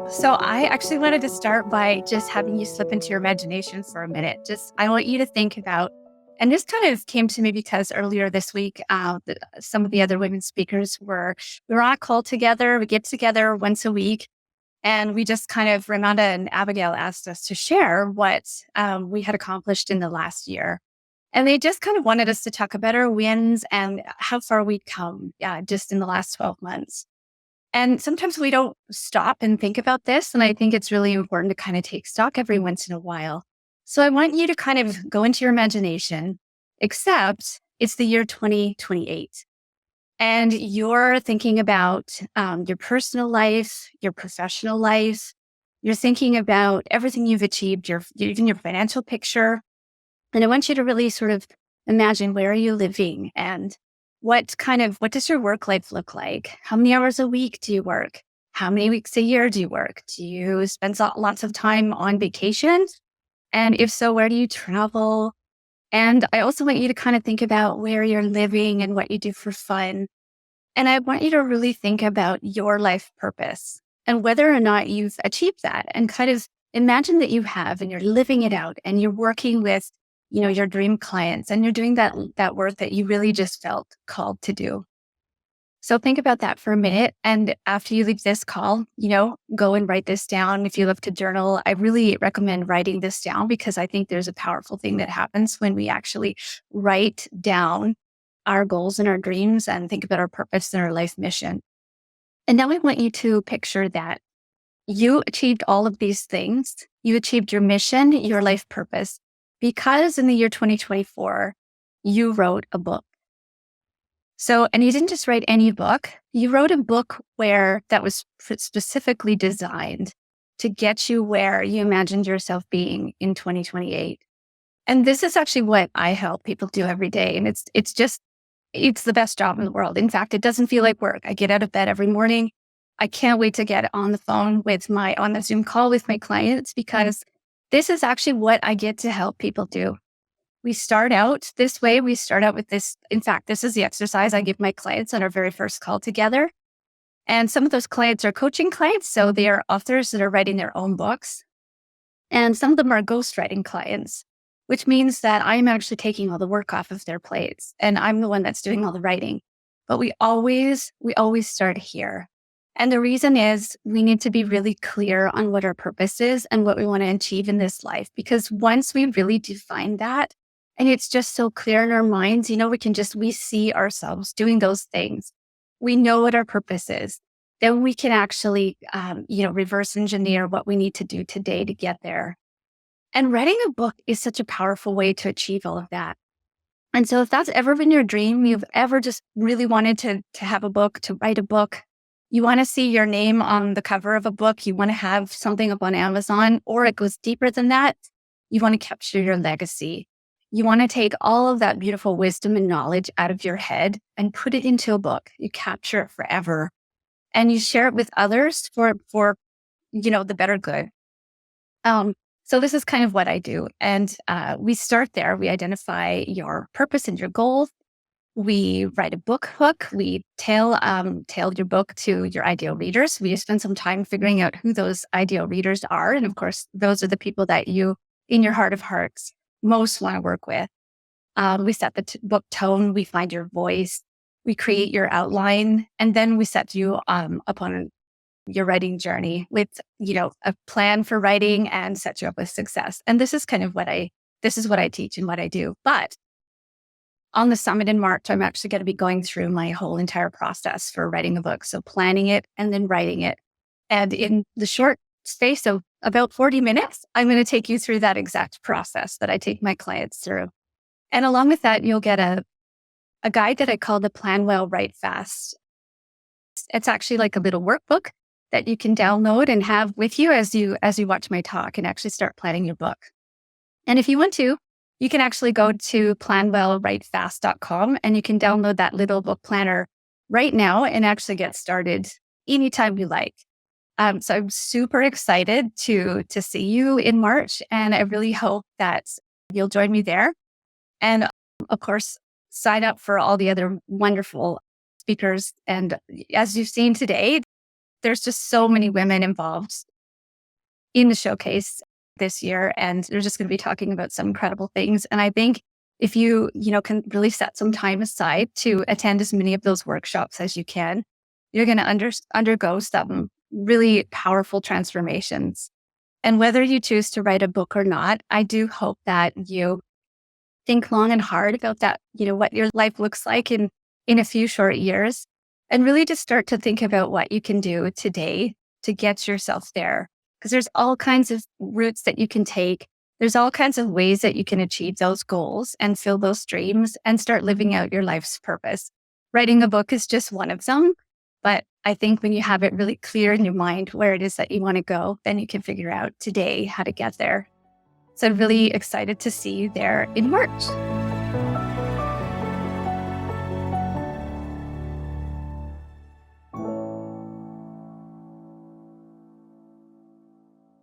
So I actually wanted to start by just having you slip into your imagination for a minute. I want you to think about, and this kind of came to me because earlier this week, some of the other women speakers we were on a call together. We get together once a week, and we just kind of, Ramonda and Abigail asked us to share what we had accomplished in the last year. And they just kind of wanted us to talk about our wins and how far we'd come just in the last 12 months. And sometimes we don't stop and think about this. And I think it's really important to kind of take stock every once in a while. So I want you to kind of go into your imagination, except it's the year 2028. And you're thinking about your personal life, your professional life. You're thinking about everything you've achieved, even your financial picture. And I want you to really sort of imagine, where are you living, and what does your work life look like? How many hours a week do you work? How many weeks a year do you work? Do you spend lots of time on vacation? And if so, where do you travel? And I also want you to kind of think about where you're living and what you do for fun. And I want you to really think about your life purpose and whether or not you've achieved that, and kind of imagine that you have, and you're living it out, and you're working with, your dream clients, and you're doing that work that you really just felt called to do. So think about that for a minute. And after you leave this call, go and write this down. If you love to journal, I really recommend writing this down, because I think there's a powerful thing that happens when we actually write down our goals and our dreams and think about our purpose and our life mission. And now I want you to picture that you achieved all of these things. You achieved your mission, your life purpose, because in the year 2024, you wrote a book. And you didn't just write any book. You wrote a book that was specifically designed to get you where you imagined yourself being in 2028. And this is actually what I help people do every day. And it's the best job in the world. In fact, it doesn't feel like work. I get out of bed every morning. I can't wait to get on the phone on the Zoom call with my clients, because this is actually what I get to help people do. We start out this way. We start out with this. In fact, this is the exercise I give my clients on our very first call together. And some of those clients are coaching clients. So they are authors that are writing their own books. And some of them are ghostwriting clients, which means that I'm actually taking all the work off of their plates, and I'm the one that's doing all the writing. But we always start here. And the reason is, we need to be really clear on what our purpose is and what we want to achieve in this life. Because once we really define that, and it's just so clear in our minds, we see ourselves doing those things. We know what our purpose is. Then we can actually, reverse engineer what we need to do today to get there. And writing a book is such a powerful way to achieve all of that. And so if that's ever been your dream, you've ever just really wanted to have a book, to write a book, you want to see your name on the cover of a book, you want to have something up on Amazon, or it goes deeper than that, you want to capture your legacy. You want to take all of that beautiful wisdom and knowledge out of your head and put it into a book. You capture it forever, and you share it with others for the better good. So this is kind of what I do. And we start there. We identify your purpose and your goals. We write a book hook. We tail your book to your ideal readers. We spend some time figuring out who those ideal readers are. And of course, those are the people that you, in your heart of hearts, most want to work with. We set the book tone. We find your voice. We create your outline. And then we set you upon your writing journey with, a plan for writing, and set you up with success. And this is kind of what I teach and what I do. But on the summit in March, I'm actually going to be going through my whole entire process for writing a book. So planning it and then writing it. And in the short space of about 40 minutes, I'm going to take you through that exact process that I take my clients through. And along with that, you'll get a guide that I call the Plan Well, Write Fast. It's actually like a little workbook that you can download and have with you as you watch my talk and actually start planning your book. And if you want to, you can actually go to planwellwritefast.com, and you can download that little book planner right now and actually get started anytime you like. So I'm super excited to see you in March, and I really hope that you'll join me there. And of course, sign up for all the other wonderful speakers. And as you've seen today, there's just so many women involved in the showcase this year, and they're just going to be talking about some incredible things. And I think if you can really set some time aside to attend as many of those workshops as you can, you're going to undergo some really powerful transformations. And whether you choose to write a book or not, I do hope that you think long and hard about that, what your life looks like in a few short years, and really just start to think about what you can do today to get yourself there. Because there's all kinds of routes that you can take. There's all kinds of ways that you can achieve those goals and fill those dreams and start living out your life's purpose. Writing a book is just one of them. But I think when you have it really clear in your mind where it is that you want to go, then you can figure out today how to get there. So I'm really excited to see you there in March.